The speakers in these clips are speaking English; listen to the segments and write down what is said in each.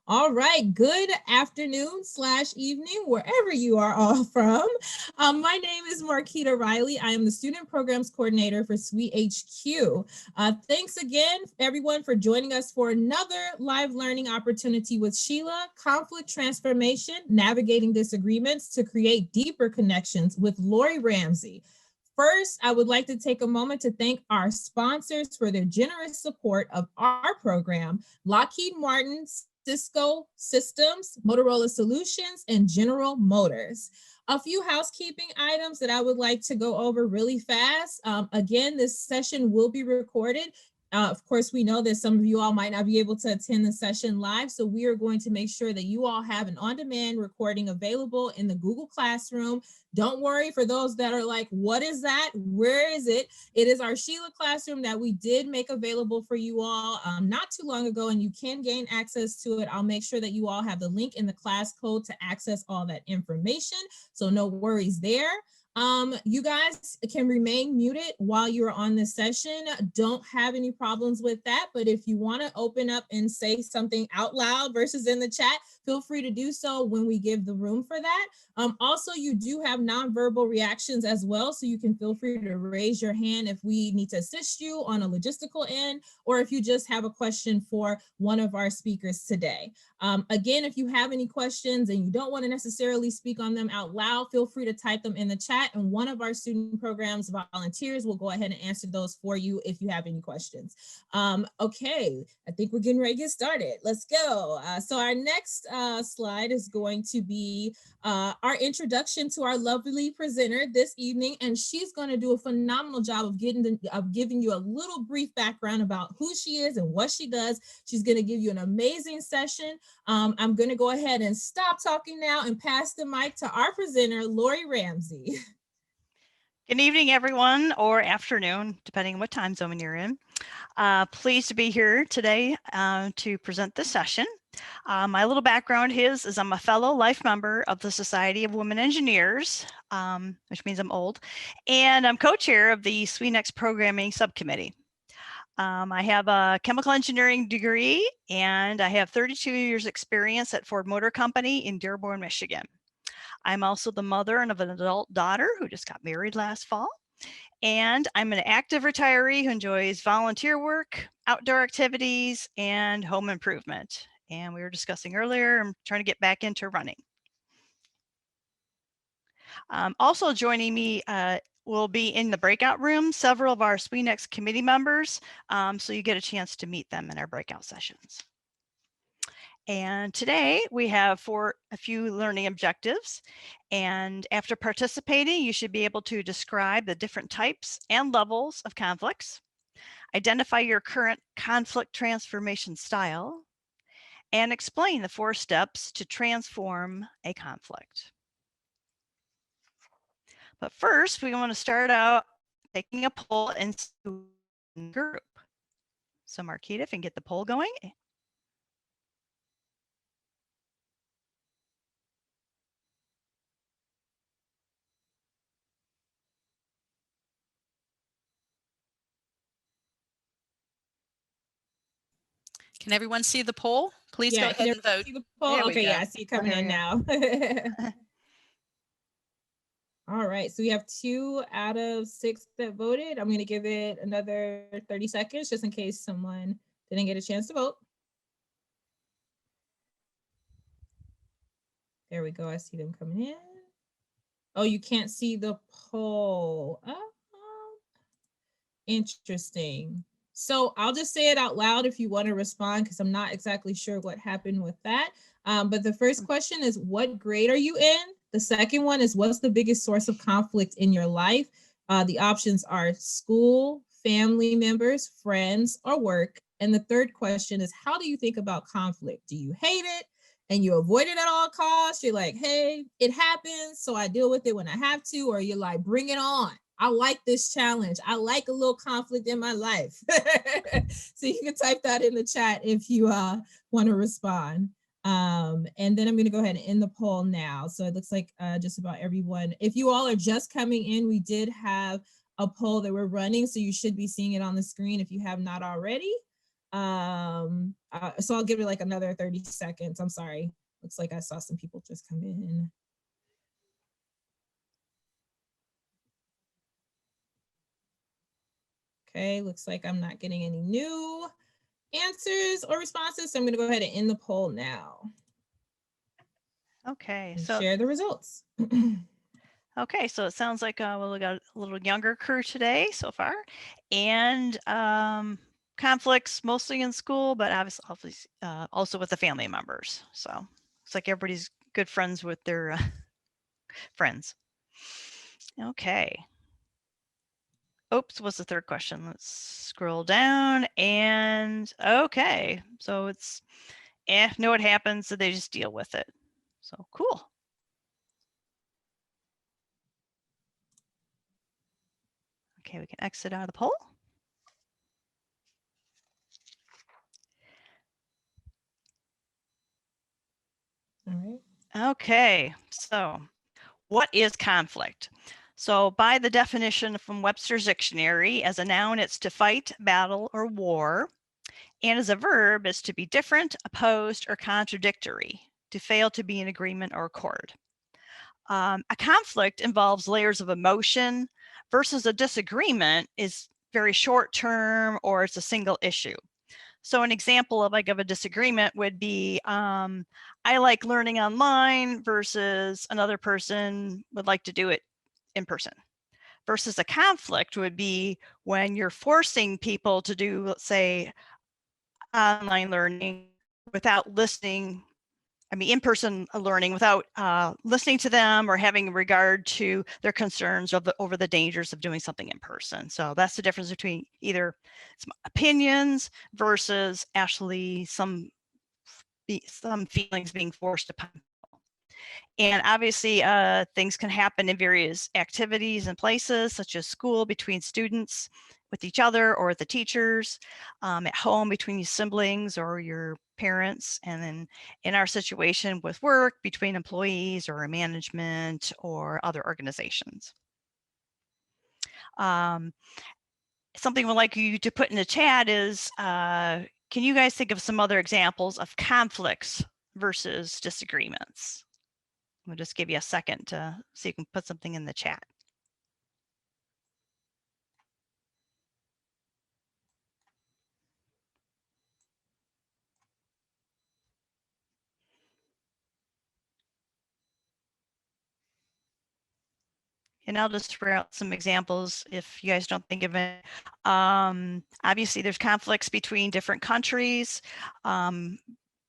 All right, good afternoon / evening, wherever you are all from. My name is Marquita Riley. I am the Student Programs Coordinator for Sweet HQ. Thanks again, everyone, for joining us for another live learning opportunity with Sheila, Conflict Transformation, Navigating Disagreements to Create Deeper Connections with Laurie Ramsey. First, I would like to take a moment to thank our sponsors for their generous support of our program, Lockheed Martin, Cisco Systems, Motorola Solutions, and General Motors. A few housekeeping items that I would like to go over really fast. Again, this session will be recorded. Of course, we know that some of you all might not be able to attend the session live, so we are going to make sure that you all have an on-demand recording available in the Google Classroom. Don't worry, for those that are like, what is that? Where is it? It is our Sheila Classroom that we did make available for you all not too long ago, and you can gain access to it. I'll make sure that you all have the link in the class code to access all that information, so no worries there. You guys can remain muted while you're on this session. Don't have any problems with that, but if you want to open up and say something out loud versus in the chat, feel free to do so when we give the room for that. Also, you do have nonverbal reactions as well, so you can feel free to raise your hand if we need to assist you on a logistical end, or if you just have a question for one of our speakers today. Again, if you have any questions and you don't want to necessarily speak on them out loud, feel free to type them in the chat, and one of our student programs volunteers will go ahead and answer those for you if you have any questions. Okay, I think we're getting ready to get started. Let's go. So our next slide is going to be our introduction to our lovely presenter this evening, and she's going to do a phenomenal job of giving you a little brief background about who she is and what she does. She's going to give you an amazing session. I'm going to go ahead and stop talking now and pass the mic to our presenter, Laurie Ramsey. Good evening, everyone, or afternoon, depending on what time zone you're in. Pleased to be here today to present this session. My little background is I'm a fellow life member of the Society of Women Engineers, which means I'm old, and I'm co-chair of the SWENEX Programming Subcommittee. I have a chemical engineering degree, and I have 32 years experience at Ford Motor Company in Dearborn, Michigan. I'm also the mother of an adult daughter who just got married last fall. And I'm an active retiree who enjoys volunteer work, outdoor activities, and home improvement. And we were discussing earlier, I'm trying to get back into running. Also joining me will be in the breakout room, several of our SWENEX committee members, so you get a chance to meet them in our breakout sessions. And today we have a few learning objectives. And after participating, you should be able to describe the different types and levels of conflicts, identify your current conflict transformation style, and explain the 4 steps to transform a conflict. But first, we want to start out taking a poll into a group. So Marquita, if you can get the poll going. Can everyone see the poll? Please go ahead and vote. See the poll? Okay, yeah, I see it coming in now. All right, so we have 2 out of 6 that voted. I'm going to give it another 30 seconds just in case someone didn't get a chance to vote. There we go. I see them coming in. Oh, you can't see the poll. Interesting. So I'll just say it out loud if you want to respond, because I'm not exactly sure what happened with that. But the first question is, what grade are you in? The second one is, what's the biggest source of conflict in your life? The options are school, family members, friends, or work. And the third question is, how do you think about conflict? Do you hate it and you avoid it at all costs? You're like, hey, it happens, so I deal with it when I have to. Or you're like, bring it on. I like this challenge. I like a little conflict in my life. So you can type that in the chat if you want to respond. And then I'm going to go ahead and end the poll now. So it looks like just about everyone. If you all are just coming in, we did have a poll that we're running, so you should be seeing it on the screen if you have not already. So I'll give it like another 30 seconds. I'm sorry. Looks like I saw some people just come in. Okay, looks like I'm not getting any new answers or responses. So I'm going to go ahead and end the poll now. Okay, And so share the results. okay, so it sounds like we got a little younger crew today so far, and conflicts mostly in school, but obviously also with the family members. So looks like everybody's good friends with their friends. Okay. Oops, what's the third question? Let's scroll down, and okay, so it's know what happens, so they just deal with it. So cool. Okay, we can exit out of the poll. All right. Okay, so what is conflict? So by the definition from Webster's dictionary, as a noun, it's to fight, battle, or war. And as a verb, it's to be different, opposed, or contradictory, to fail to be in agreement or accord. A conflict involves layers of emotion versus a disagreement is very short term or it's a single issue. So an example of a disagreement would be, I like learning online versus another person would like to do it in person. Versus a conflict would be when you're forcing people to do, let's say, online learning without listening, in-person learning without listening to them or having regard to their concerns over the dangers of doing something in person. So that's the difference between either some opinions versus actually some feelings being forced upon people. And obviously things can happen in various activities and places, such as school, between students, with each other or the teachers, at home between your siblings or your parents, and then in our situation with work between employees or management or other organizations. Something we'd like you to put in the chat is, can you guys think of some other examples of conflicts versus disagreements? We'll just give you a second to so you can put something in the chat. And I'll just throw out some examples if you guys don't think of it. Obviously, there's conflicts between different countries,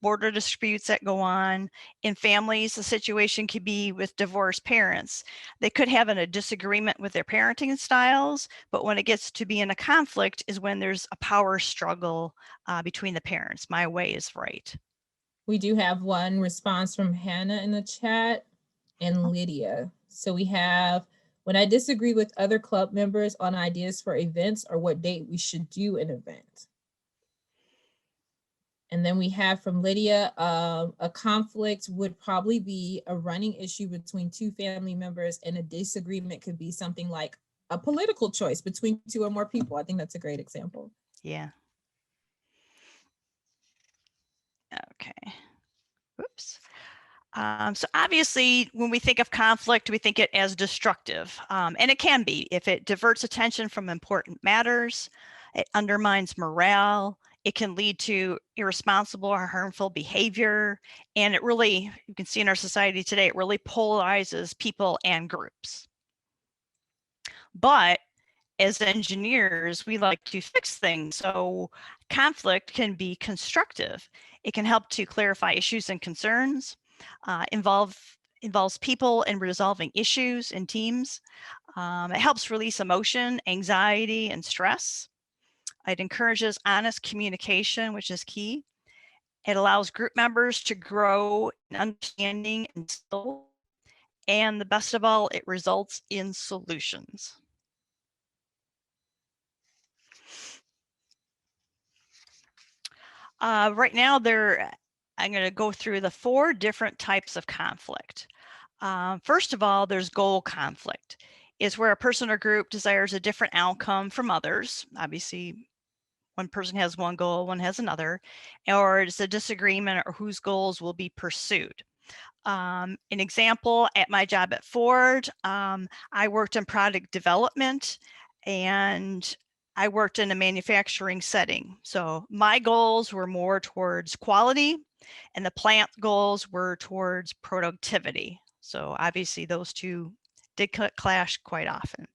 border disputes that go on. In families, the situation could be with divorced parents. They could have a disagreement with their parenting styles, but when it gets to be in a conflict is when there's a power struggle between the parents. My way is right. We do have one response from Hannah in the chat and Lydia. So we have, when I disagree with other club members on ideas for events or what date we should do an event. And then we have from Lydia, a conflict would probably be a running issue between two family members, and a disagreement could be something like a political choice between two or more people. I think that's a great example. Yeah. Okay. Whoops. So obviously, when we think of conflict, we think it as destructive, and it can be if it diverts attention from important matters, it undermines morale, it can lead to irresponsible or harmful behavior, and it really, you can see in our society today, it really polarizes people and groups. But as engineers, we like to fix things, so conflict can be constructive. It can help to clarify issues and concerns. Involves people in resolving issues in teams. It helps release emotion, anxiety, and stress. It encourages honest communication, which is key. It allows group members to grow in understanding and skill. And the best of all, it results in solutions. Right now, I'm going to go through the 4 different types of conflict. First of all, there's goal conflict. It's where a person or group desires a different outcome from others. Obviously, one person has one goal, one has another, or it's a disagreement or whose goals will be pursued. An example, at my job at Ford, I worked in product development and I worked in a manufacturing setting. So my goals were more towards quality and the plant goals were towards productivity. So obviously those two did clash quite often.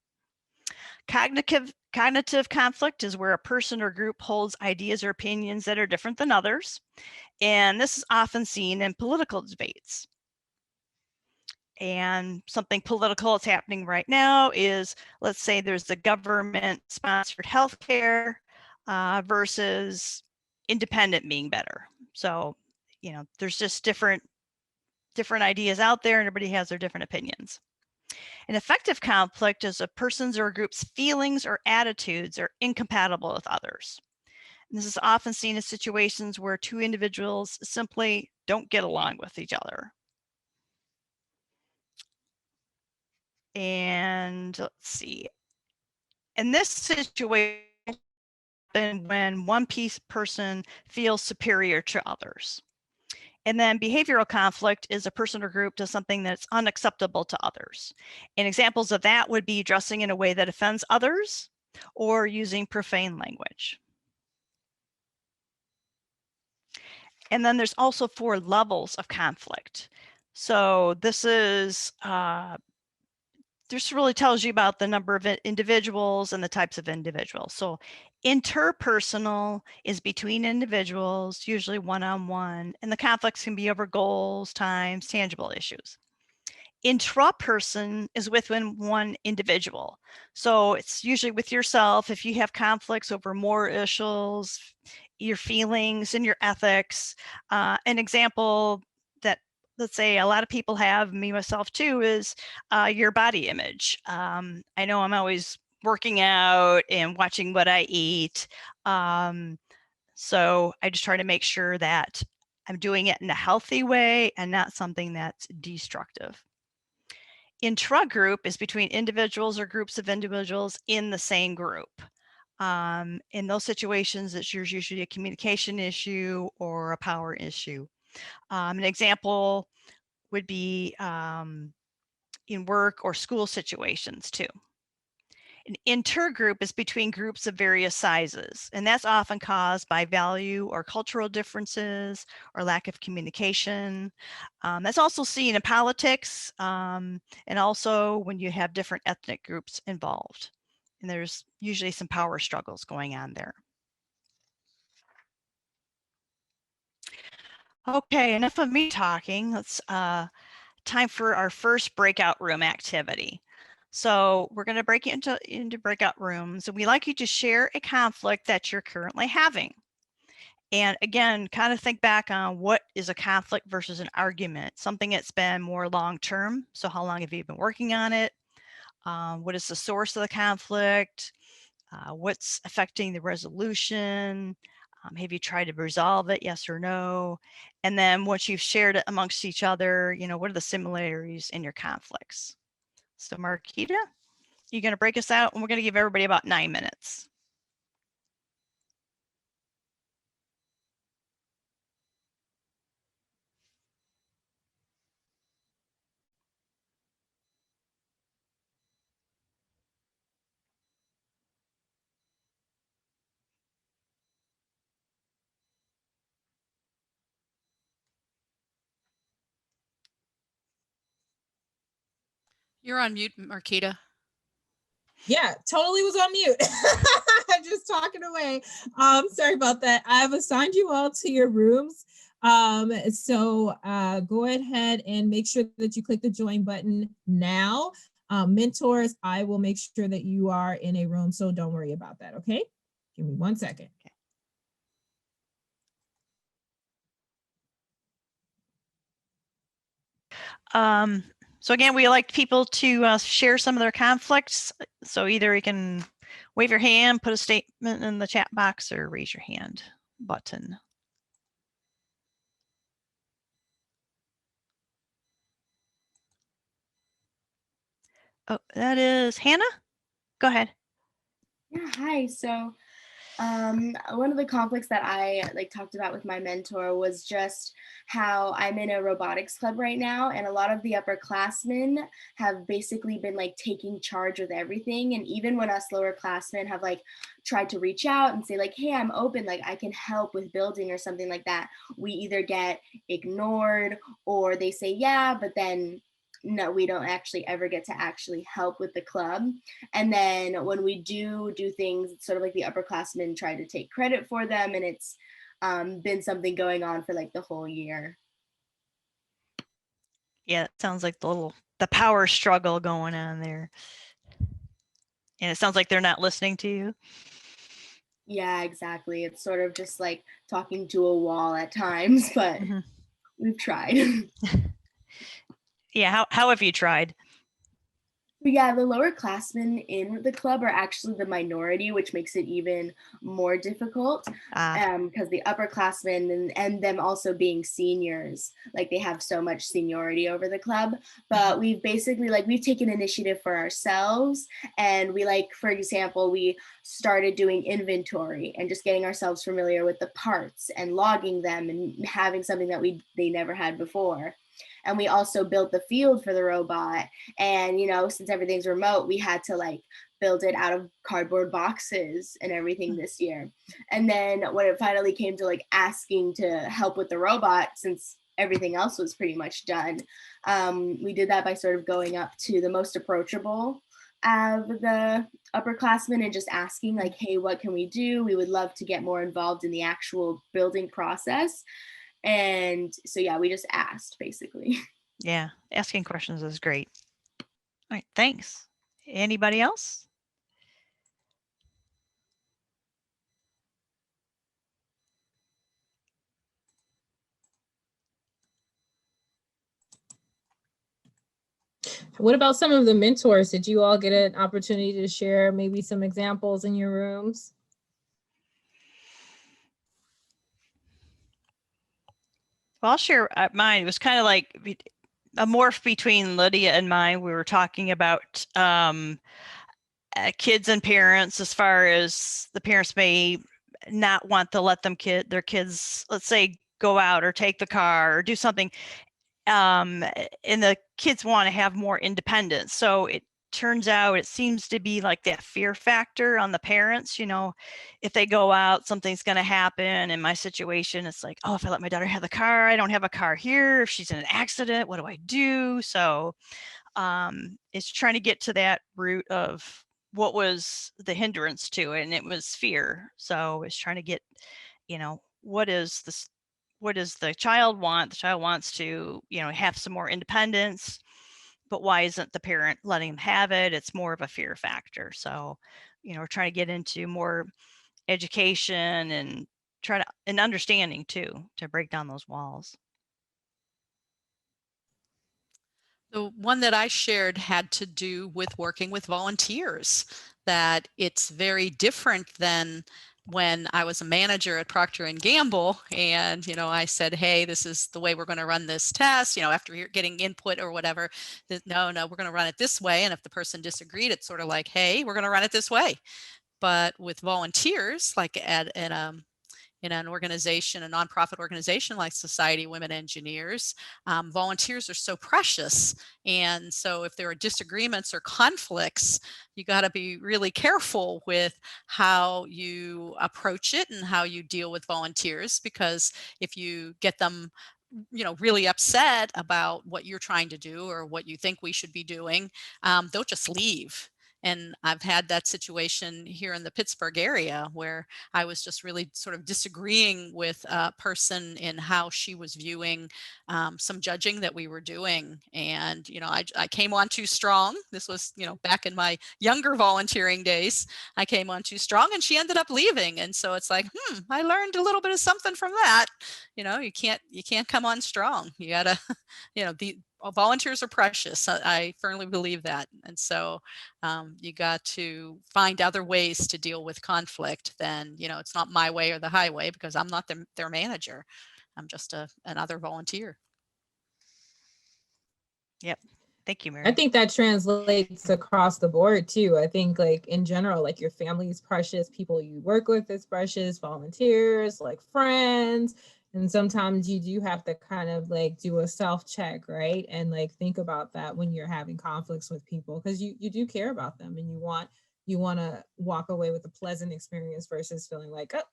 Cognitive conflict is where a person or group holds ideas or opinions that are different than others. And this is often seen in political debates. And something political that's happening right now is, let's say there's the government sponsored healthcare versus independent being better. So, you know, there's just different ideas out there and everybody has their different opinions. An effective conflict is a person's or a group's feelings or attitudes are incompatible with others. And this is often seen in situations where two individuals simply don't get along with each other. And let's see, in this situation, when one person feels superior to others. And then behavioral conflict is a person or group does something that's unacceptable to others. And examples of that would be dressing in a way that offends others or using profane language. And then there's also 4 levels of conflict. So this is this really tells you about the number of individuals and the types of individuals. So interpersonal is between individuals, usually one-on-one, and the conflicts can be over goals, times, tangible issues. Intraperson is within one individual. So it's usually with yourself. If you have conflicts over moral issues, your feelings and your ethics, an example that, let's say, a lot of people have, me myself too, is your body image. I know I'm always working out and watching what I eat. So I just try to make sure that I'm doing it in a healthy way and not something that's destructive. Intra-group is between individuals or groups of individuals in the same group. In those situations, it's usually a communication issue or a power issue. An example would be in work or school situations too. An intergroup is between groups of various sizes, and that's often caused by value or cultural differences or lack of communication. That's also seen in politics and also when you have different ethnic groups involved. And there's usually some power struggles going on there. Okay, enough of me talking. Let's time for our first breakout room activity. So we're going to break it into breakout rooms, and we'd like you to share a conflict that you're currently having. And again, kind of think back on what is a conflict versus an argument, something that's been more long-term. So how long have you been working on it? What is the source of the conflict? What's affecting the resolution? Have you tried to resolve it, yes or no? And then once you've shared it amongst each other, you know, what are the similarities in your conflicts? So Marquita, you're going to break us out and we're going to give everybody about 9 minutes. You're on mute, Marquita. Yeah, totally was on mute. Just talking away. Sorry about that. I've assigned you all to your rooms. So go ahead and make sure that you click the join button now. Mentors, I will make sure that you are in a room, so don't worry about that, okay? Give me 1 second. So again, we like people to share some of their conflicts. So either you can wave your hand, put a statement in the chat box, or raise your hand button. Oh, that is Hannah. Go ahead. Yeah, hi. So One of the conflicts that I talked about with my mentor was just how I'm in a robotics club right now, and a lot of the upperclassmen have basically been taking charge with everything. And even when us lowerclassmen have tried to reach out and say hey, I'm open, I can help with building or something like that, we either get ignored or they say yeah, but then no, we don't actually ever get to actually help with the club. And then when we do things, it's sort of the upperclassmen try to take credit for them, and it's been something going on for the whole year. Yeah, it sounds like the power struggle going on there. And it sounds like they're not listening to you. Yeah, exactly. It's sort of just talking to a wall at times, but we've tried. Yeah, how have you tried? Yeah, the lowerclassmen in the club are actually the minority, which makes it even more difficult because the upperclassmen and them also being seniors, they have so much seniority over the club. But we've basically we've taken initiative for ourselves, and we for example, we started doing inventory and just getting ourselves familiar with the parts and logging them and having something that they never had before. And we also built the field for the robot. And, since everything's remote, we had to build it out of cardboard boxes and everything this year. And then when it finally came to asking to help with the robot, since everything else was pretty much done, we did that by sort of going up to the most approachable of the upperclassmen and just asking hey, what can we do? We would love to get more involved in the actual building process. And so, yeah, we just asked basically. Yeah, asking questions is great. All right, thanks. Anybody else? What about some of the mentors? Did you all get an opportunity to share maybe some examples in your rooms? Well, I'll share mine. It was kind of like a morph between Lydia and mine. We were talking about kids and parents, as far as the parents may not want to let their kids, let's say, go out or take the car or do something. And the kids want to have more independence. So it turns out it seems to be that fear factor on the parents. If they go out, something's going to happen. In my situation, it's oh, if I let my daughter have the car, I don't have a car here. If she's in an accident, what do I do? So it's trying to get to that root of what was the hindrance to it, and it was fear. So it's trying to get, what does the child want? The child wants to, have some more independence, but why isn't the parent letting them have it? It's more of a fear factor. So, we're trying to get into more education and and understanding too, to break down those walls. The one that I shared had to do with working with volunteers, that it's very different than when I was a manager at Procter & Gamble and, I said, hey, this is the way we're going to run this test, after you're getting input or whatever, no, we're going to run it this way. And if the person disagreed, it's sort of hey, we're going to run it this way. But with volunteers, in an organization, a nonprofit organization like Society of Women Engineers, volunteers are so precious. And so if there are disagreements or conflicts, you got to be really careful with how you approach it and how you deal with volunteers, because if you get them really upset about what you're trying to do or what you think we should be doing, they'll just leave. And I've had that situation here in the Pittsburgh area where I was just really sort of disagreeing with a person in how she was viewing some judging that we were doing. And, I came on too strong. This was, back in my younger volunteering days. I came on too strong and she ended up leaving. And so it's I learned a little bit of something from that. You can't come on strong. You gotta, the volunteers are precious. I firmly believe that. And so you got to find other ways to deal with conflict than, it's not my way or the highway, because I'm not their manager. I'm just another volunteer. Yep. Thank you, Mary. I think that translates across the board too. I think like in general, like your family is precious, people you work with is precious, volunteers, like friends. And sometimes you do have to kind of like do a self-check, right? And like think about that when you're having conflicts with people, because you do care about them and you want to walk away with a pleasant experience versus feeling like, oh,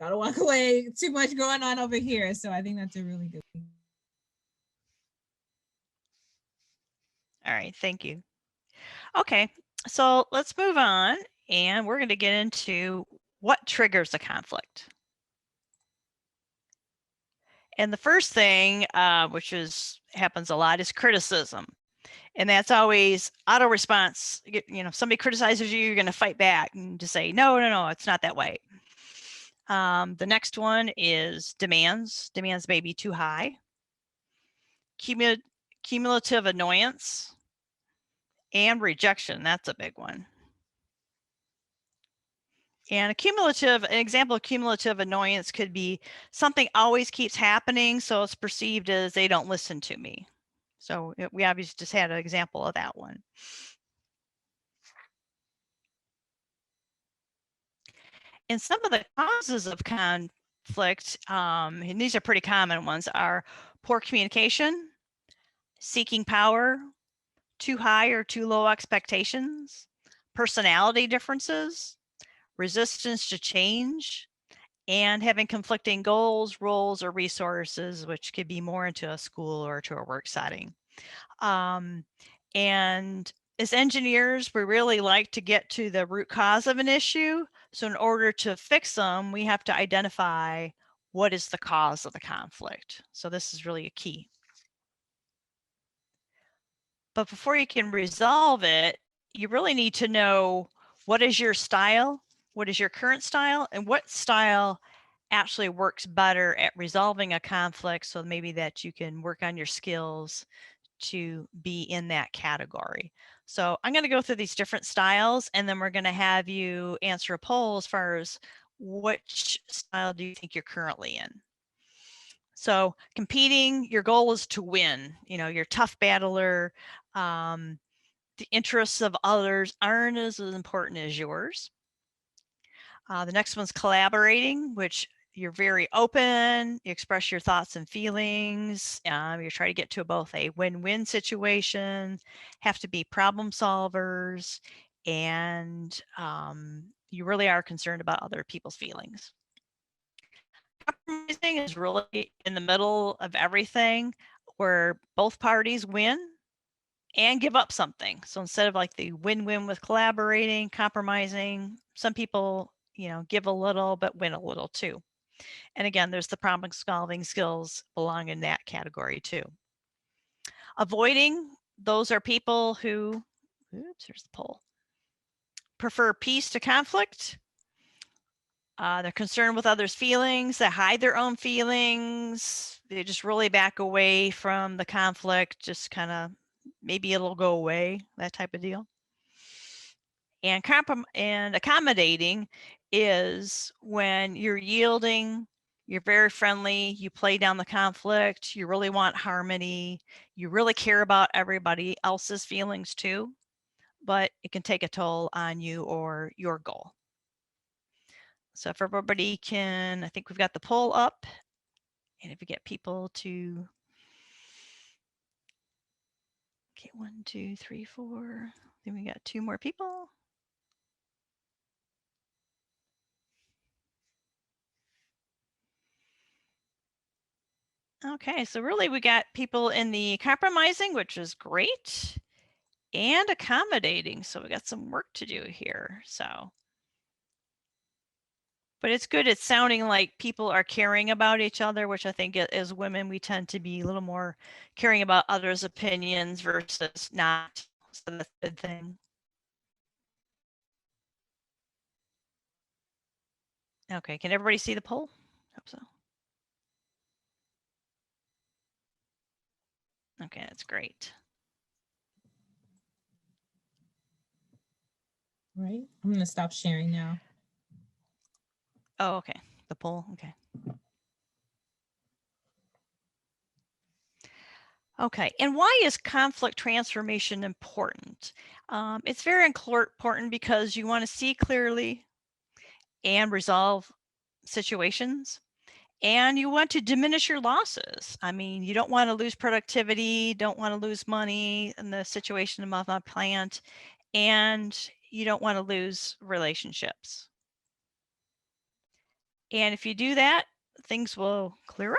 gotta walk away, too much going on over here. So I think that's a really good thing. All right, thank you. Okay, so let's move on, and we're going to get into what triggers a conflict. And the first thing, which happens a lot, is criticism. And that's always auto response. You know, somebody criticizes you, you're going to fight back and just say, no, it's not that way. The next one is demands. Demands may be too high. Cumulative annoyance and rejection. That's a big one. And an example of cumulative annoyance could be something always keeps happening, so it's perceived as they don't listen to me. So we obviously just had an example of that one. And some of the causes of conflict, and these are pretty common ones, are poor communication, seeking power, too high or too low expectations, personality differences, resistance to change, and having conflicting goals, roles, or resources, which could be more into a school or to a work setting. And as engineers, we really like to get to the root cause of an issue. So in order to fix them, we have to identify what is the cause of the conflict. So this is really a key. But before you can resolve it, you really need to know what is your style, what is your current style, and what style actually works better at resolving a conflict, so maybe that you can work on your skills to be in that category. So I'm going to go through these different styles, and then we're going to have you answer a poll as far as which style do you think you're currently in. So competing, your goal is to win. You know, you're a tough battler. The interests of others aren't as important as yours. The next one's collaborating, which you're very open, you express your thoughts and feelings, you're trying to get to both a win-win situation, have to be problem solvers, and you really are concerned about other people's feelings. Compromising is really in the middle of everything, where both parties win and give up something. So instead of like the win-win with collaborating, compromising, some people, you know, give a little but win a little too. And again, there's the problem solving skills belong in that category too. Avoiding, those are people who, oops, here's the poll, prefer peace to conflict. They're concerned with others' feelings, they hide their own feelings, they just really back away from the conflict, just kind of maybe it'll go away, that type of deal. And accommodating is when you're yielding, you're very friendly, you play down the conflict, you really want harmony, you really care about everybody else's feelings too, but it can take a toll on you or your goal. So if everybody can, I think we've got the poll up, and if we get people to, okay, 1, 2, 3, 4, then we got 2 more people. Okay, so really we got people in the compromising, which is great, and accommodating. So we got some work to do here. So, but it's good. It's sounding like people are caring about each other, which I think as women, we tend to be a little more caring about others' opinions versus not. So that's a good thing. Okay, can everybody see the poll? Hope so. Okay, that's great. Right. I'm going to stop sharing now. Oh, okay. The poll. Okay. Okay, and why is conflict transformation important? It's very important because you want to see clearly and resolve situations, and you want to diminish your losses. I mean, you don't want to lose productivity, don't want to lose money in the situation of my plant, and you don't want to lose relationships. And if you do that, things will clear up.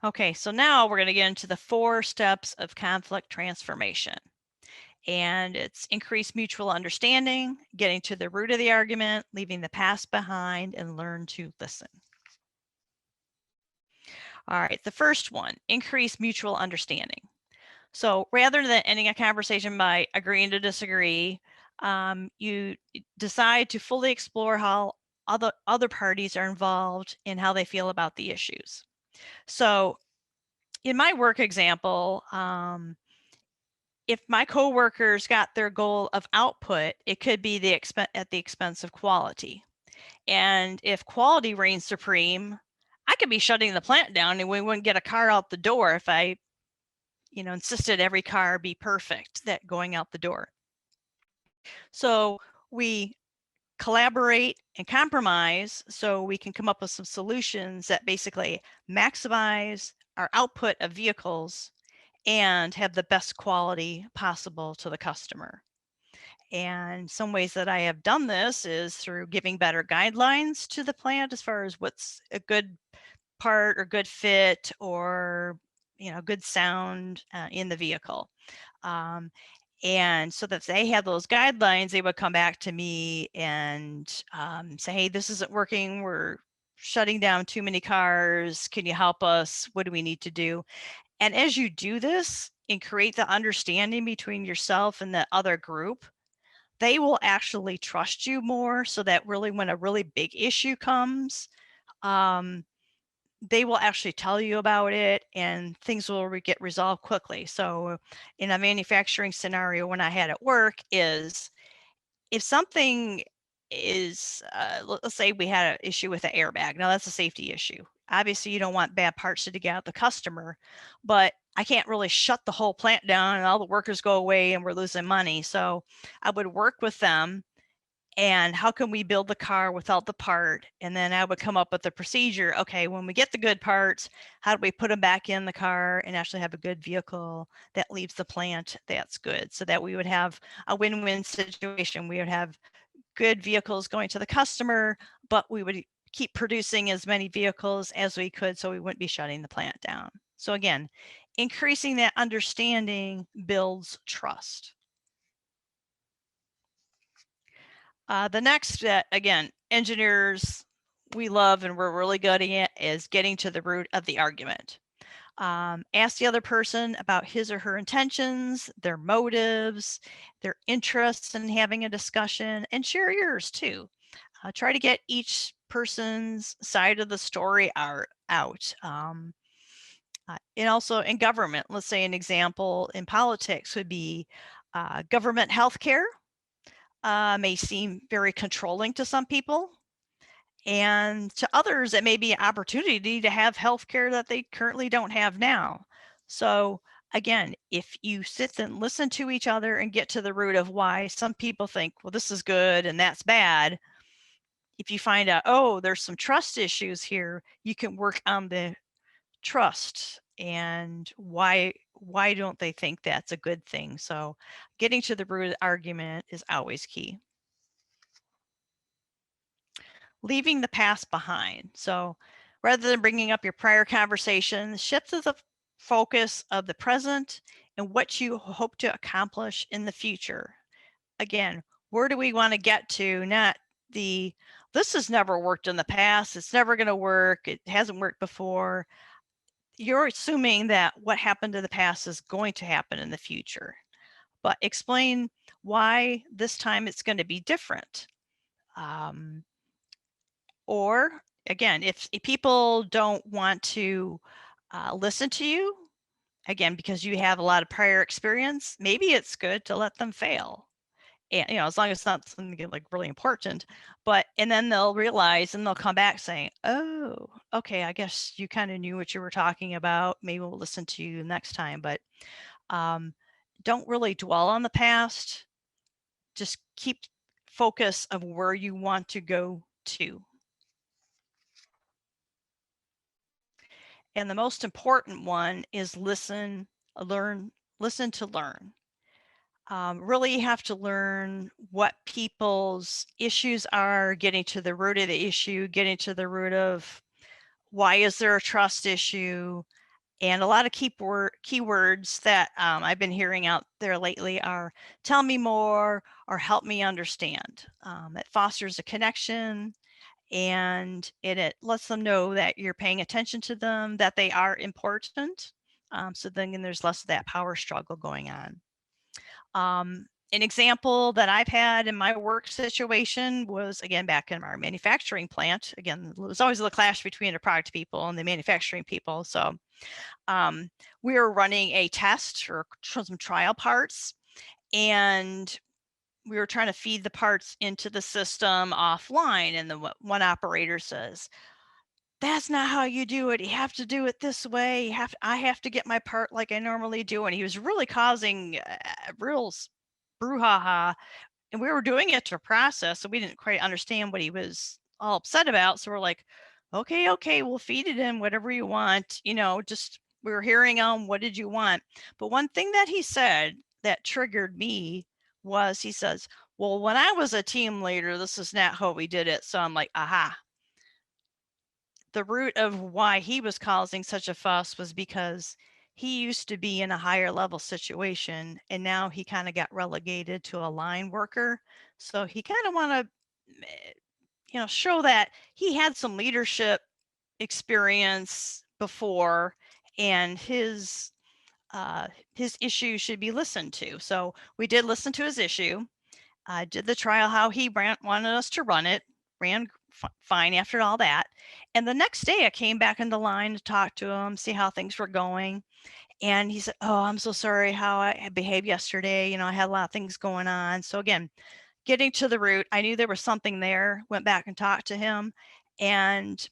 Okay, so now we're going to get into the 4 steps of conflict transformation. And it's increase mutual understanding, getting to the root of the argument, leaving the past behind, and learn to listen. All right, the first one, increase mutual understanding. So rather than ending a conversation by agreeing to disagree, you decide to fully explore how other parties are involved and how they feel about the issues. So in my work example, if my coworkers got their goal of output, it could be at the expense of quality. And if quality reigns supreme, I could be shutting the plant down and we wouldn't get a car out the door if I, insisted every car be perfect that going out the door. So we collaborate and compromise so we can come up with some solutions that basically maximize our output of vehicles and have the best quality possible to the customer. And some ways that I have done this is through giving better guidelines to the plant as far as what's a good part or good fit or good sound in the vehicle. And so that they have those guidelines, they would come back to me and say, hey, this isn't working. We're shutting down too many cars. Can you help us? What do we need to do? And as you do this and create the understanding between yourself and the other group, they will actually trust you more so that really when a really big issue comes, they will actually tell you about it and things will get resolved quickly. So in a manufacturing scenario, when I had at work is if something is, let's say we had an issue with the airbag. Now that's a safety issue. Obviously you don't want bad parts to get out the customer, but I can't really shut the whole plant down and all the workers go away and we're losing money. So I would work with them and how can we build the car without the part? And then I would come up with a procedure. Okay, when we get the good parts, how do we put them back in the car and actually have a good vehicle that leaves the plant that's good, so that we would have a win-win situation. We would have good vehicles going to the customer, but we would keep producing as many vehicles as we could so we wouldn't be shutting the plant down. So again, increasing that understanding builds trust. The next, again, engineers we love and we're really good at is getting to the root of the argument. Ask the other person about his or her intentions, their motives, their interests in having a discussion, and share yours too. Try to get each person's side of the story out. And also in government, let's say an example in politics would be government healthcare. May seem very controlling to some people, and to others it may be an opportunity to have health care that they currently don't have now. So again, if you sit and listen to each other and get to the root of why some people think, well, this is good and that's bad, if you find out, oh, there's some trust issues here, you can work on the trust and why don't they think that's a good thing. So getting to the root of the argument is always key. Leaving the past behind. So rather than bringing up your prior conversation, shift to the focus of the present and what you hope to accomplish in the future. Again, where do we want to get to? Not this has never worked in the past, it's never going to work, it hasn't worked before. You're assuming that what happened in the past is going to happen in the future, but explain why this time it's going to be different. Or again, if people don't want to listen to you, again, because you have a lot of prior experience, maybe it's good to let them fail And, as long as it's not something like really important, and then they'll realize and they'll come back saying, oh, okay, I guess you kind of knew what you were talking about. Maybe we'll listen to you next time, but don't really dwell on the past. Just keep focus of where you want to go to. And the most important one is listen to learn. Really have to learn what people's issues are, getting to the root of the issue, getting to the root of why is there a trust issue. And a lot of keywords that I've been hearing out there lately are tell me more or help me understand. It fosters a connection, and it lets them know that you're paying attention to them, that they are important. So then there's less of that power struggle going on. An example that I've had in my work situation was, again, back in our manufacturing plant. Again, it was always the clash between the product people and the manufacturing people. So we were running a test or some trial parts, and we were trying to feed the parts into the system offline. And the one operator says, that's not how you do it. You have to do it this way. I have to get my part like I normally do. And he was really causing real brouhaha. And we were doing it to process, so we didn't quite understand what he was all upset about. So we're like, okay, we'll feed it in whatever you want. Just we were hearing what did you want? But one thing that he said that triggered me was he says, well, when I was a team leader, this is not how we did it. So I'm like, aha. The root of why he was causing such a fuss was because he used to be in a higher level situation, and now he kind of got relegated to a line worker. So he kind of want to, show that he had some leadership experience before, and his issue should be listened to. So we did listen to his issue. Did the trial how he wanted us to run it, ran fine after all that. And the next day I came back in the line to talk to him, see how things were going. And he said, oh, I'm so sorry how I behaved yesterday. I had a lot of things going on. So again, getting to the root, I knew there was something there, went back and talked to him. And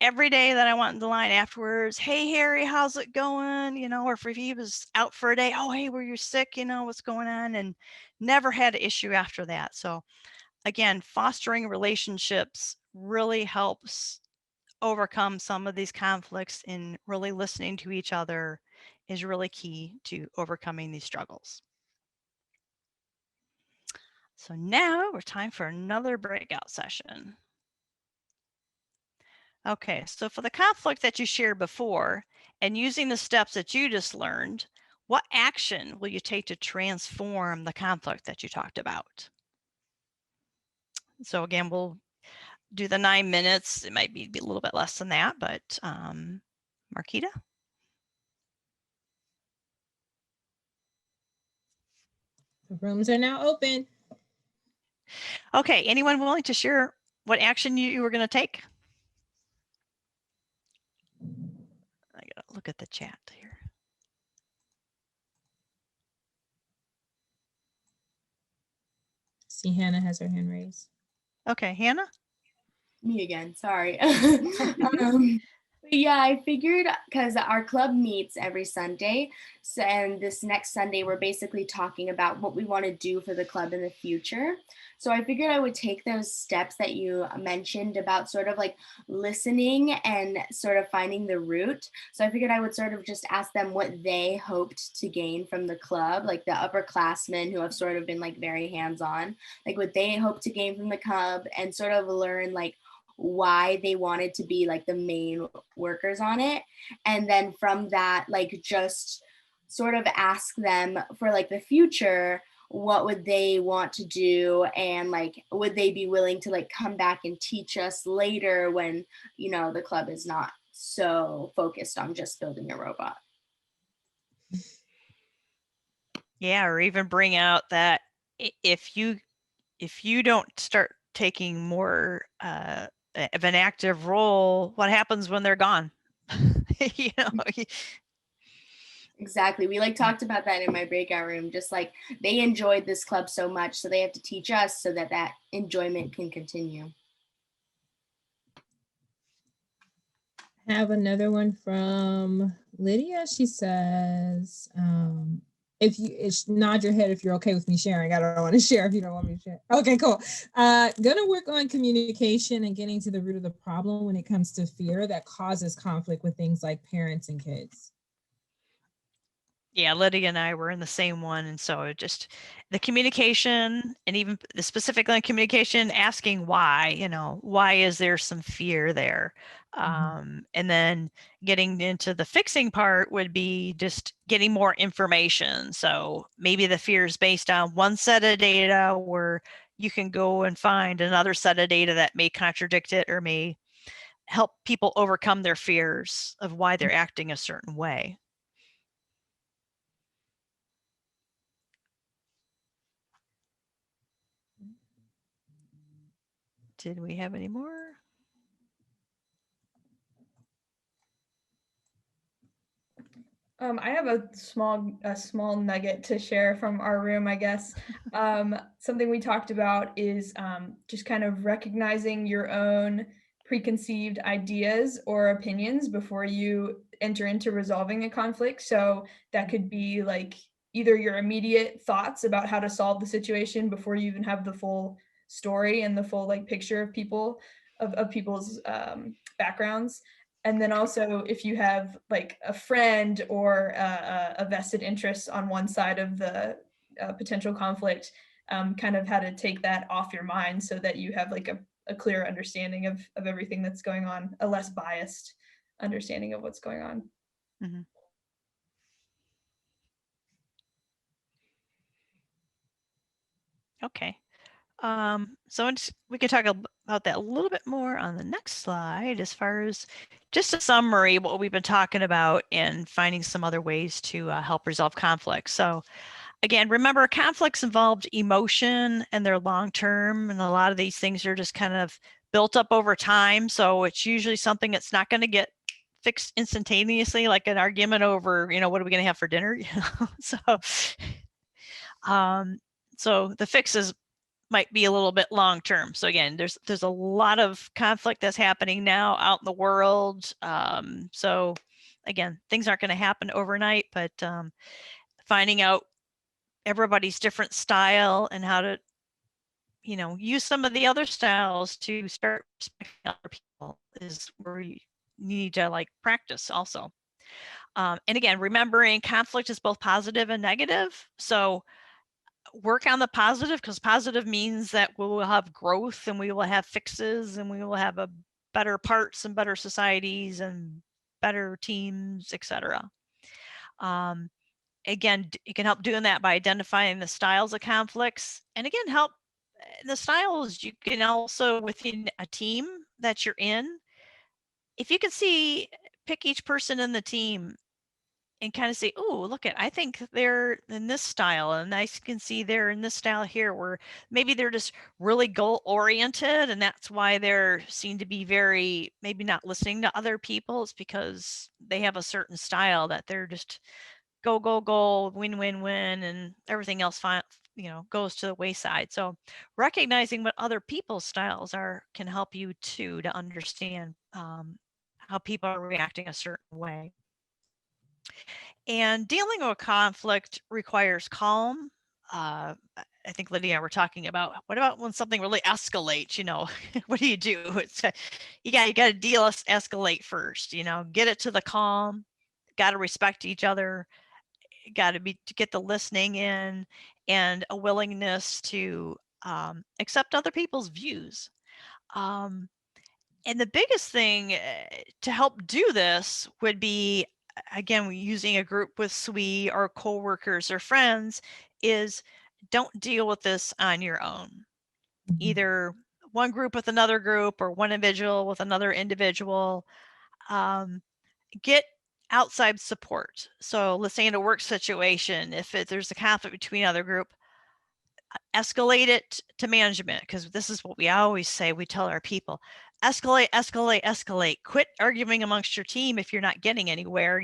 every day that I went in the line afterwards, hey, Harry, how's it going? Or if he was out for a day, oh, hey, were you sick? What's going on? And never had an issue after that. So again, fostering relationships really helps overcome some of these conflicts, and really listening to each other is really key to overcoming these struggles. So now we're time for another breakout session. Okay, so for the conflict that you shared before, and using the steps that you just learned, what action will you take to transform the conflict that you talked about? So again, we'll do the 9 minutes. It might be a little bit less than that, but Marquita? The rooms are now open. Okay, anyone willing to share what action you were going to take? I got to look at the chat here. See, Hannah has her hand raised. Okay, Hannah? Me again, sorry. Yeah, I figured because our club meets every Sunday, so, and this next Sunday we're basically talking about what we want to do for the club in the future. So I figured I would take those steps that you mentioned about sort of like listening and sort of finding the root. So I figured I would sort of just ask them what they hoped to gain from the club, like the upperclassmen who have sort of been like very hands-on, like what they hope to gain from the club, and sort of learn like why they wanted to be like the main workers on it. And then from that, like just sort of ask them for like the future, what would they want to do, and like would they be willing to like come back and teach us later when the club is not so focused on just building a robot. Yeah, or even bring out that if you don't start taking more of an active role, what happens when they're gone? Exactly. We talked about that in my breakout room. Just like they enjoyed this club so much, so they have to teach us so that that enjoyment can continue. Have another one from Lydia. She says, if you nod your head if you're okay with me sharing. I don't want to share if you don't want me to share. Okay, cool. Gonna work on communication and getting to the root of the problem when it comes to fear that causes conflict with things like parents and kids. Yeah, Lydia and I were in the same one. And so just the communication, and even the specifically on communication, asking why, why is there some fear there? And then getting into the fixing part would be just getting more information. So maybe the fear is based on one set of data where you can go and find another set of data that may contradict it or may help people overcome their fears of why they're acting a certain way. Did we have any more? I have a small nugget to share from our room, I guess. Something we talked about is just kind of recognizing your own preconceived ideas or opinions before you enter into resolving a conflict. So that could be like either your immediate thoughts about how to solve the situation before you even have the full story and the full picture of people's backgrounds. And then also if you have a friend or a vested interest on one side of the potential conflict, kind of how to take that off your mind so that you have a clear understanding of everything that's going on, a less biased understanding of what's going on. Mm-hmm. Okay. So we can talk about that a little bit more on the next slide, as far as just a summary, what we've been talking about and finding some other ways to help resolve conflicts. So again, remember, conflicts involved emotion and they're long-term, and a lot of these things are just kind of built up over time. So it's usually something that's not going to get fixed instantaneously, like an argument over, what are we going to have for dinner? So the fixes might be a little bit long term. So again, there's a lot of conflict that's happening now out in the world. So again, things aren't going to happen overnight, but finding out everybody's different style and how to, use some of the other styles to start respecting other people is where you need to practice also. And again, remembering conflict is both positive and negative. So work on the positive, because positive means that we will have growth and we will have fixes and we will have a better parts and better societies and better teams, etc. Again, you can help doing that by identifying the styles of conflicts, and again, help the styles. You can also, within a team that you're in, if you can pick each person in the team and kind of say, oh, look I think they're in this style, and I can see they're in this style here, where maybe they're just really goal oriented, and that's why they're seen to be very, maybe not listening to other people. It's because they have a certain style that they're just go, go, go, win, win, win, and everything else goes to the wayside. So recognizing what other people's styles are can help you too to understand how people are reacting a certain way. And dealing with conflict requires calm. I think Lydia and I were talking about, what about when something really escalates? What do? It's you got to escalate first. Get it to the calm. Got to respect each other. Got to get the listening in, and a willingness to accept other people's views. And the biggest thing to help do this would be, again, using a group with SWE or coworkers or friends, is don't deal with this on your own. Either one group with another group or one individual with another individual. Get outside support. So let's say in a work situation, if there's a conflict between other group, escalate it to management, because this is what we always say. We tell our people, escalate, escalate, escalate. Quit arguing amongst your team if you're not getting anywhere.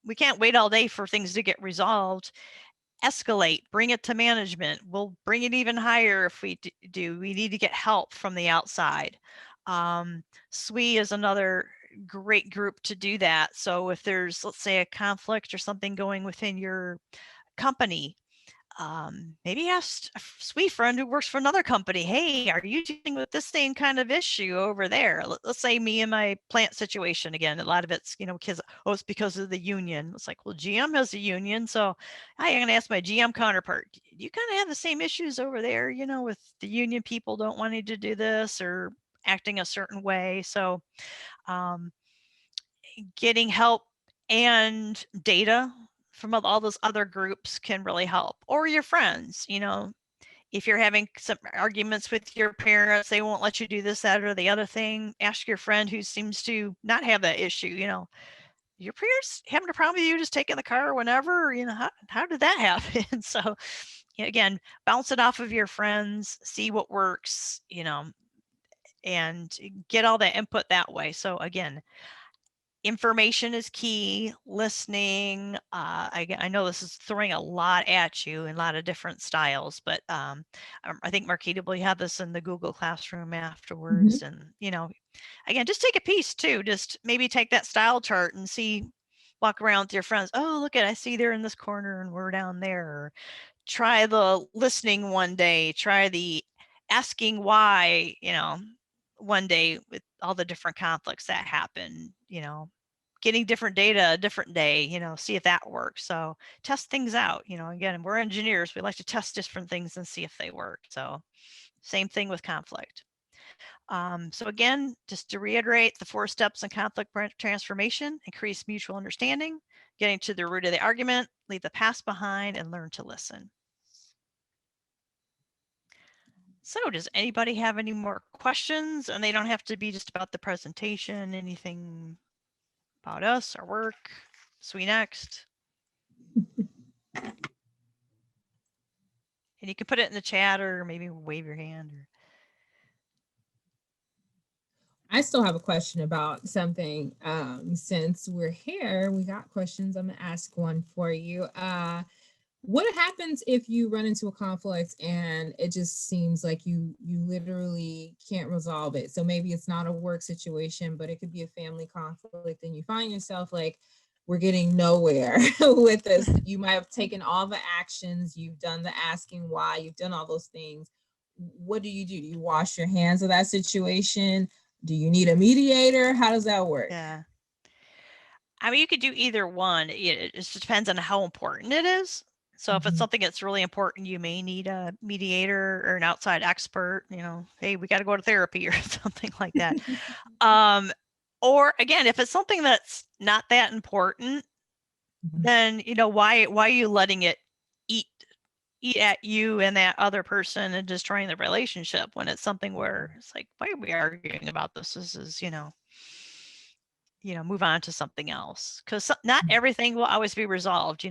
we can't wait all day for things to get resolved. Escalate, bring it to management. We'll bring it even higher if we do. We need to get help from the outside. SWE is another great group to do that. So if there's, let's say, a conflict or something going within your company, maybe ask a sweet friend who works for another company, hey, are you dealing with this same kind of issue over there? Let's say me and my plant situation again. A lot of it's, because, it's because of the union. It's like, well, GM has a union, so I'm going to ask my GM counterpart, you kind of have the same issues over there, with the union people don't wanting to do this or acting a certain way. So getting help and data from all those other groups can really help. Or your friends, if you're having some arguments with your parents, they won't let you do this, that, or the other thing, ask your friend who seems to not have that issue, your parents having a problem with you just taking the car whenever, how did that happen? So again, bounce it off of your friends, see what works, and get all that input that way. So again, information is key, listening. I know this is throwing a lot at you in a lot of different styles, but I think Marquita will have this in the Google Classroom afterwards. And, again, just take a piece too. Just maybe take that style chart and walk around with your friends. Oh, look I see they're in this corner and we're down there. Or try the listening one day, try the asking why, one day with all the different conflicts that happen, getting different data a different day, see if that works. So test things out, again, we're engineers. We like to test different things and see if they work. So same thing with conflict. So again, just to reiterate, the 4 steps in conflict transformation: increase mutual understanding, getting to the root of the argument, leave the past behind, and learn to listen. So does anybody have any more questions? And they don't have to be just about the presentation, anything about us, our work, SWE Next. And you can put it in the chat or maybe wave your hand. I still have a question about something. Since we're here, we got questions. I'm gonna ask one for you. What happens if you run into a conflict and it just seems like you literally can't resolve it? So maybe it's not a work situation, but it could be a family conflict, and you find yourself like, we're getting nowhere with this. You might have taken all the actions, you've done the asking why, you've done all those things. What do? Do you wash your hands of that situation? Do you need a mediator? How does that work? Yeah. I mean, you could do either one. It just depends on how important it is. So if it's something that's really important, you may need a mediator or an outside expert, hey, we got to go to therapy or something like that. Or again, if it's something that's not that important, then, why are you letting it eat at you and that other person and destroying the relationship when it's something where it's like, why are we arguing about this? This is, move on to something else, because not everything will always be resolved.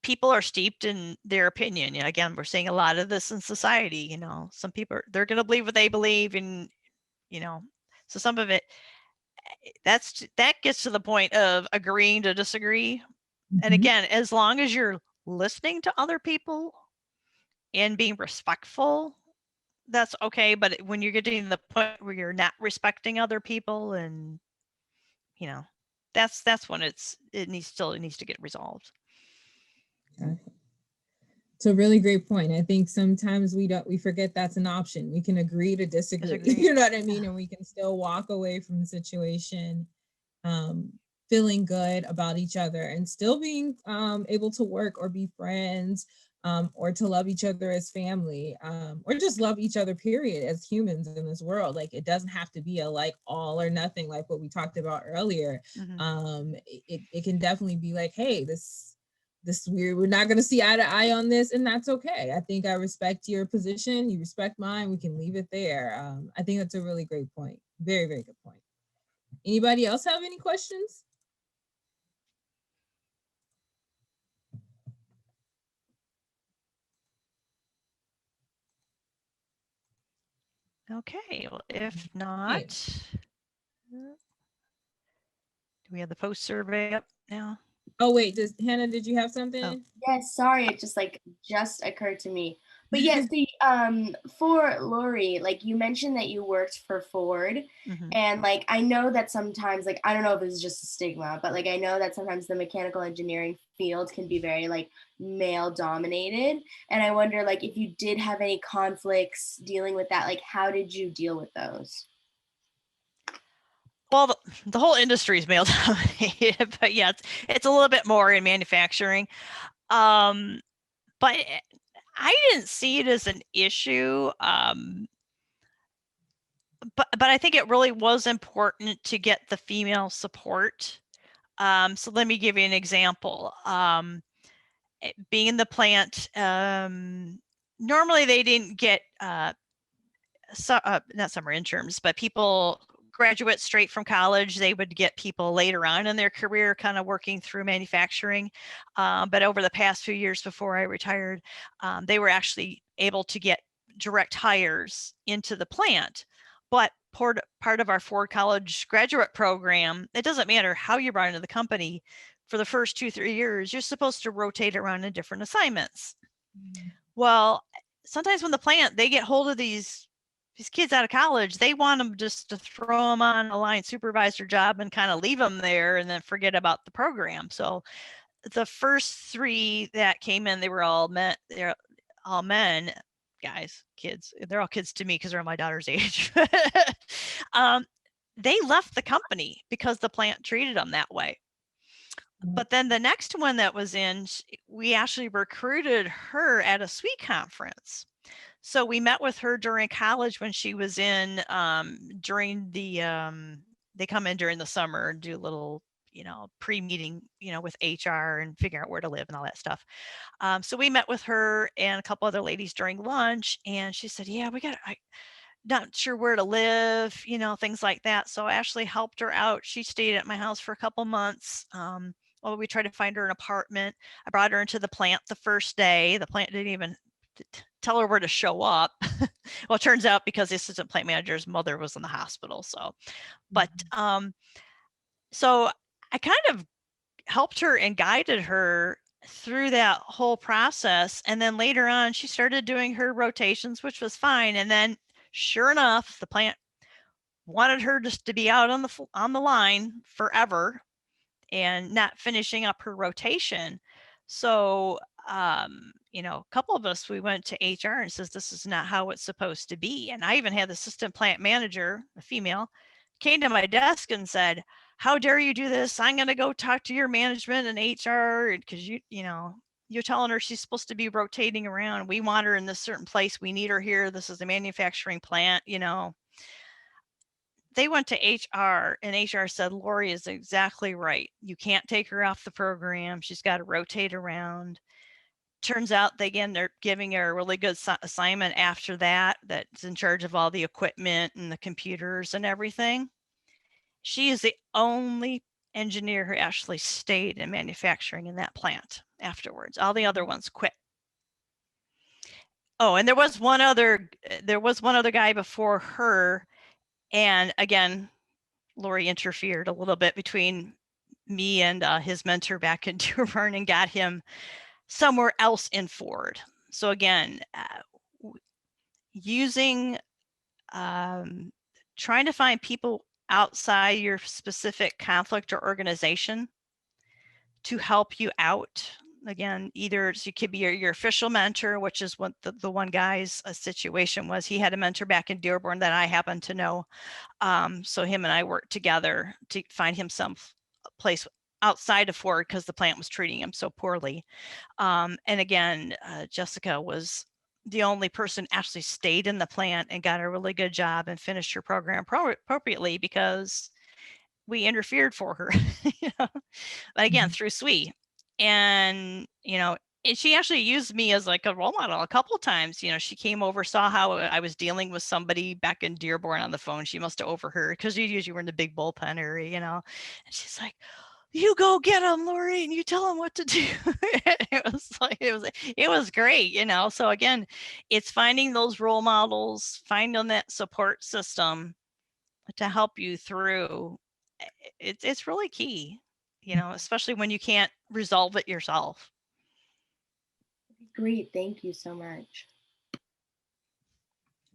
People are steeped in their opinion. Again, we're seeing a lot of this in society. Some people they're going to believe what they believe, and so some of it that gets to the point of agreeing to disagree. And again, as long as you're listening to other people and being respectful, that's okay. But when you're getting to the point where you're not respecting other people, and that's when it needs to get resolved. Okay. It's a really great point. I think sometimes we forget that's an option. We can agree to disagree. You know what I mean? And we can still walk away from the situation feeling good about each other and still being able to work or be friends, or to love each other as family, or just love each other, period, as humans in this world. Like, it doesn't have to be a like all or nothing, like what we talked about earlier. It can definitely be like, hey, this we're not going to see eye to eye on this, and that's okay. I think I respect your position, you respect mine, we can leave it there. I think that's a really great point. Very, very good point. Anybody else have any questions? Okay, well, if not, do we have the post survey up now? Oh wait, Hannah, did you have something? Yes, sorry, it just occurred to me. But yes, for Laurie, like you mentioned that you worked for Ford, and like I know that sometimes, like I don't know if it's just a stigma, but like I know that sometimes the mechanical engineering field can be very like male dominated, and I wonder like if you did have any conflicts dealing with that, like how did you deal with those? Well, the whole industry is male dominated, but yeah, it's a little bit more in manufacturing. But I didn't see it as an issue. But I think it really was important to get the female support. So let me give you an example. Being in the plant, normally they didn't get not summer interns, but people graduate straight from college. They would get people later on in their career kind of working through manufacturing. But over the past few years before I retired, they were actually able to get direct hires into the plant. But part of our Ford College graduate program, it doesn't matter how you're brought into the company. For the first 2-3 years, you're supposed to rotate around in different assignments. Well, sometimes when the plant, they get hold of these kids out of college, they want them just to throw them on a line supervisor job and kind of leave them there and then forget about the program. So the first 3 that came in, they were all men. They're all men, guys, kids. They're all kids to me because they're my daughter's age. They left the company because the plant treated them that way. But then the next one that was in, we actually recruited her at a SWE conference. So we met with her during college when she was in, during the, they come in during the summer and do a little, pre-meeting, with HR and figure out where to live and all that stuff. So we met with her and a couple other ladies during lunch, and she said, yeah, I'm not sure where to live, things like that. So I actually helped her out. She stayed at my house for a couple months. Well, we tried to find her an apartment. I brought her into the plant the first day. The plant didn't even tell her where to show up. Well, it turns out because the assistant plant manager's mother was in the hospital. So, but so I kind of helped her and guided her through that whole process. And then later on, she started doing her rotations, which was fine. And then sure enough, the plant wanted her just to be out on the line forever and not finishing up her rotation. So, a couple of us, we went to HR and says, this is not how it's supposed to be. And I even had the assistant plant manager, a female, came to my desk and said, how dare you do this? I'm going to go talk to your management and HR because you're telling her she's supposed to be rotating around. We want her in this certain place. We need her here. This is a manufacturing plant, They went to HR and HR said, Laurie is exactly right. You can't take her off the program. She's got to rotate around. Turns out, they're giving her a really good assignment after that's in charge of all the equipment and the computers and everything. She is the only engineer who actually stayed in manufacturing in that plant afterwards. All the other ones quit. Oh, and there was one other guy before her. And again, Laurie interfered a little bit between me and his mentor back in Dearborn and got him somewhere else in Ford. So again, using, trying to find people outside your specific conflict or organization to help you out. Again, either it could be your official mentor, which is what the one guy's situation was. He had a mentor back in Dearborn that I happen to know. So him and I worked together to find him some place outside of Ford because the plant was treating him so poorly. And again, Jessica was the only person actually stayed in the plant and got a really good job and finished her program appropriately because we interfered for her. But again, through SWE. And, and she actually used me as like a role model a couple of times. She came over, saw how I was dealing with somebody back in Dearborn on the phone. She must have overheard because you usually were in the big bullpen area, and she's like, you go get them, Laurie, and you tell them what to do. It was great, So again, it's finding those role models, finding that support system to help you through. it's really key, especially when you can't resolve it yourself. Great. Thank you so much.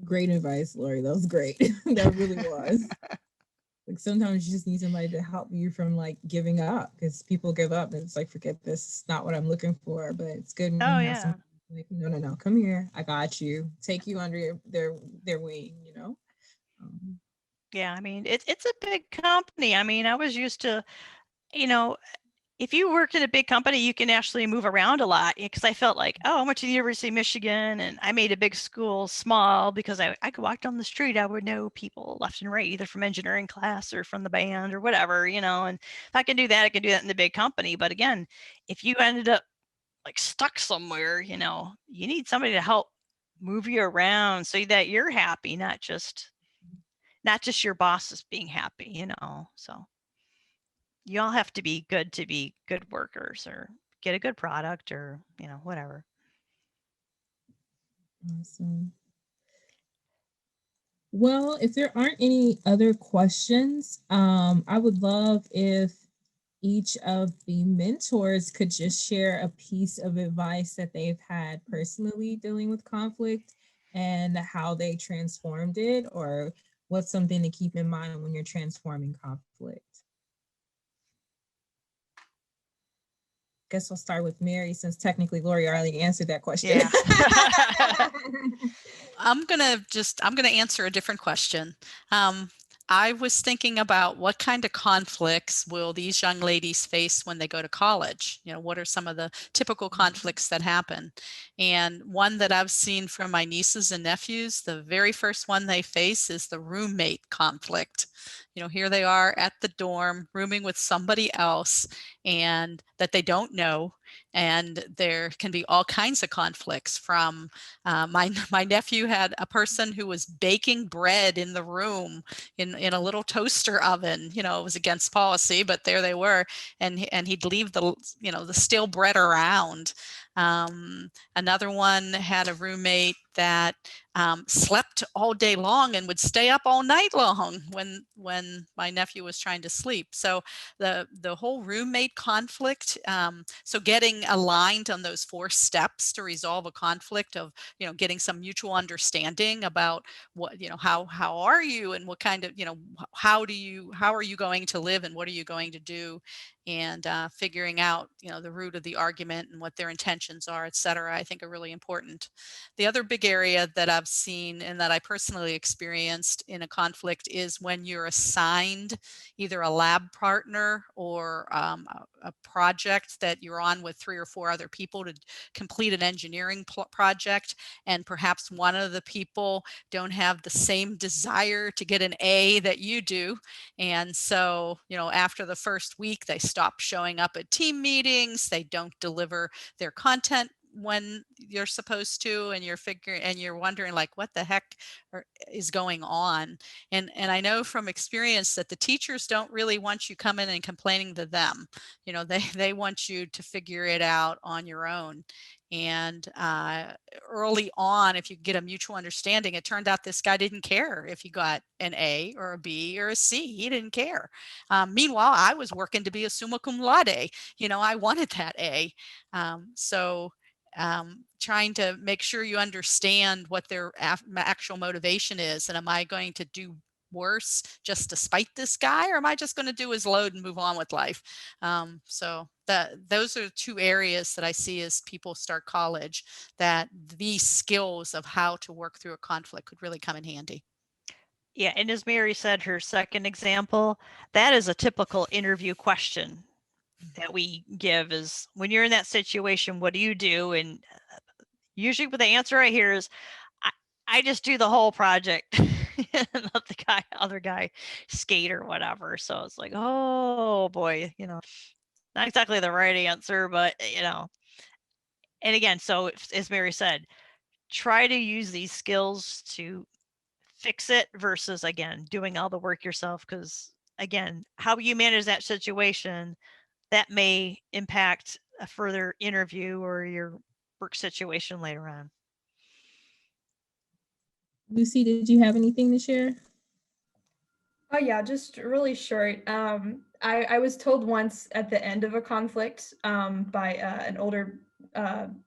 Great advice, Laurie. That was great. That really was. Like sometimes you just need somebody to help you from like giving up, because people give up and it's like, forget this, it's not what I'm looking for. But it's good when Oh you have yeah. somebody like, no, come here, I got you, take you under their wing, Yeah, I mean, it's a big company. I mean, I was used to, you know, if you work in a big company, you can actually move around a lot, because I felt like, oh, I went to the University of Michigan and I made a big school small because I could walk down the street. I would know people left and right, either from engineering class or from the band or whatever, and if I can do that, I can do that in the big company. But again, if you ended up like stuck somewhere, you need somebody to help move you around so that you're happy, not just your bosses being happy, so you all have to be good workers or get a good product or, whatever. Awesome. Well, if there aren't any other questions, I would love if each of the mentors could just share a piece of advice that they've had personally dealing with conflict and how they transformed it, or what's something to keep in mind when you're transforming conflict. Guess I'll start with Mary, since technically Laurie already answered that question. Yeah. I'm gonna answer a different question. I was thinking about what kind of conflicts will these young ladies face when they go to college? What are some of the typical conflicts that happen? And one that I've seen from my nieces and nephews, the very first one they face is the roommate conflict. Here they are at the dorm rooming with somebody else and that they don't know. And there can be all kinds of conflicts from my nephew had a person who was baking bread in the room in a little toaster oven. It was against policy, but there they were, and he'd leave the stale bread around. Another one had a roommate that slept all day long and would stay up all night long when my nephew was trying to sleep. So the whole roommate conflict. So getting aligned on those 4 steps to resolve a conflict of getting some mutual understanding about what how are you and what kind of how are you going to live and what are you going to do, and figuring out the root of the argument and what their intentions are, etc. I think are really important. The other big area that I've seen and that I personally experienced in a conflict is when you're assigned either a lab partner or a project that you're on with 3 or 4 other people to complete an engineering project, and perhaps one of the people don't have the same desire to get an A that you do. And so, after the first week, they stop showing up at team meetings, they don't deliver their content when you're supposed to, and you're wondering like, what the heck is going on? And I know from experience that the teachers don't really want you coming and complaining to them. They want you to figure it out on your own. And early on, if you get a mutual understanding, it turned out this guy didn't care if he got an A or a B or a C. He didn't care. Meanwhile, I was working to be a summa cum laude. I wanted that A. Trying to make sure you understand what their actual motivation is. And am I going to do worse just to spite this guy, or am I just going to do his load and move on with life? So those are 2 areas that I see as people start college, that these skills of how to work through a conflict could really come in handy. Yeah, and as Mary said, her second example, that is a typical interview question that we give is, when you're in that situation, what do you do? And usually what the answer I hear is, I just do the whole project. Let the other guy skate or whatever. So it's like, oh boy, not exactly the right answer, but and again, so as Mary said, try to use these skills to fix it versus, again, doing all the work yourself, because again, how you manage that situation, that may impact a further interview or your work situation later on. Lucy, did you have anything to share? Oh yeah, just really short. I was told once at the end of a conflict by an older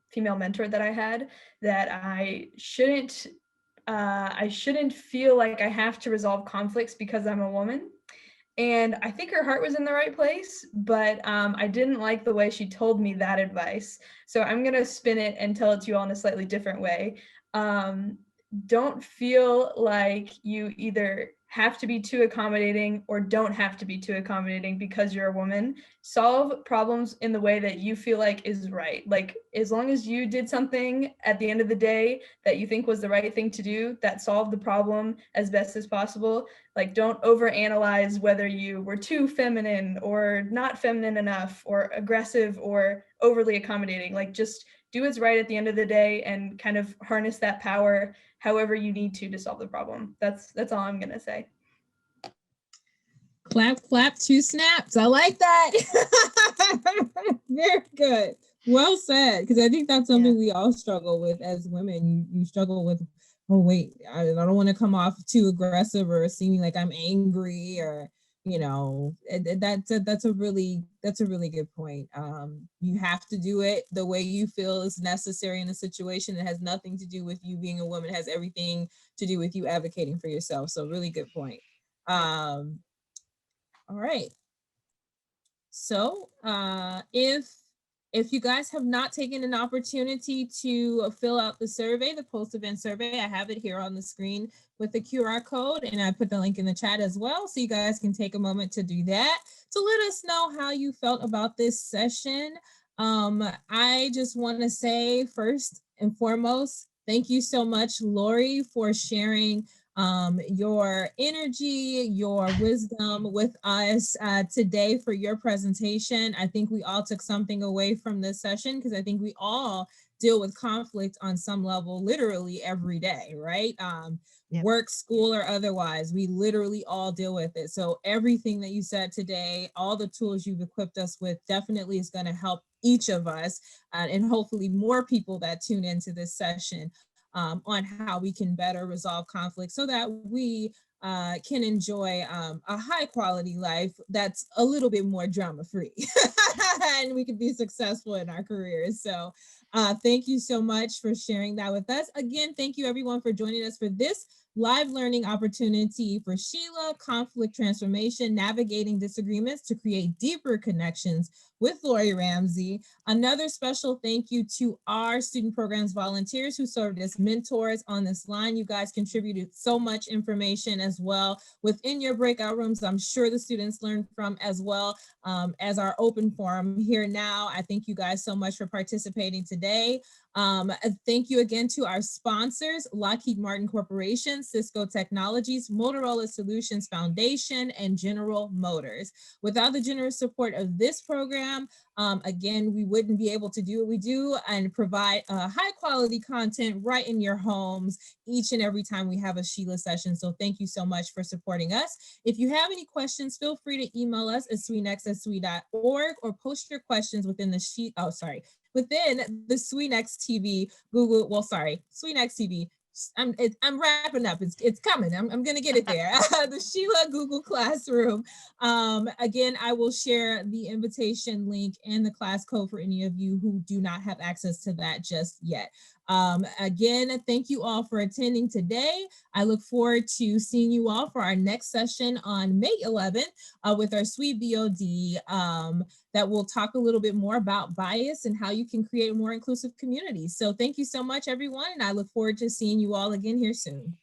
female mentor that I had that I shouldn't feel like I have to resolve conflicts because I'm a woman. And I think her heart was in the right place, but I didn't like the way she told me that advice. So I'm gonna spin it and tell it to you all in a slightly different way. Um, don't feel like you either have to be too accommodating or don't have to be too accommodating because you're a woman. Solve problems in the way that you feel like is right. Like, as long as you did something at the end of the day that you think was the right thing to do, that solved the problem as best as possible. Like, don't overanalyze whether you were too feminine or not feminine enough or aggressive or overly accommodating. Like, just do what's right at the end of the day and kind of harness that power however you need to solve the problem. That's all I'm gonna say. Clap, clap, 2 snaps. I like that. Very good. Well said. Because I think that's something we all struggle with as women. You struggle with, oh wait, I don't want to come off too aggressive or seeming like I'm angry, or that's a really good point. You have to do it the way you feel is necessary in a situation. It has nothing to do with you being a woman. It has everything to do with you advocating for yourself. So really good point. All right. So if you guys have not taken an opportunity to fill out the survey, the post-event survey, I have it here on the screen with the QR code, and I put the link in the chat as well, so you guys can take a moment to do that, to let us know how you felt about this session. I just want to say first and foremost, thank you so much, Laurie, for sharing your energy, your wisdom with us today for your presentation. I think we all took something away from this session, because I think we all deal with conflict on some level literally every day, right? Work, school, or otherwise, we literally all deal with it. So everything that you said today, all the tools you've equipped us with, definitely is going to help each of us and hopefully more people that tune into this session on how we can better resolve conflict so that we can enjoy a high quality life that's a little bit more drama free and we can be successful in our careers. So thank you so much for sharing that with us. Again, thank you everyone for joining us for this live learning opportunity for SHLA, Conflict Transformation, Navigating Disagreements to Create Deeper Connections with Laurie Ramsey. Another special thank you to our student programs volunteers who served as mentors on this line. You guys contributed so much information as well within your breakout rooms. I'm sure the students learned from as well as our open forum here now. I thank you guys so much for participating today. Thank you again to our sponsors, Lockheed Martin Corporation, Cisco Technologies, Motorola Solutions Foundation, and General Motors. Without the generous support of this program, again, we wouldn't be able to do what we do and provide high quality content right in your homes each and every time we have a SHLA session. So thank you so much for supporting us. If you have any questions, feel free to email us at sweetnext@swe.org or post your questions within the within the SweetNext TV Google, SweetNext TV. I'm wrapping up. It's coming. I'm gonna get it there. The SHLA Google Classroom. Again, I will share the invitation link and the class code for any of you who do not have access to that just yet. Again, thank you all for attending today. I look forward to seeing you all for our next session on May 11th with our Sweet BOD that will talk a little bit more about bias and how you can create a more inclusive community. So thank you so much, everyone, and I look forward to seeing you all again here soon.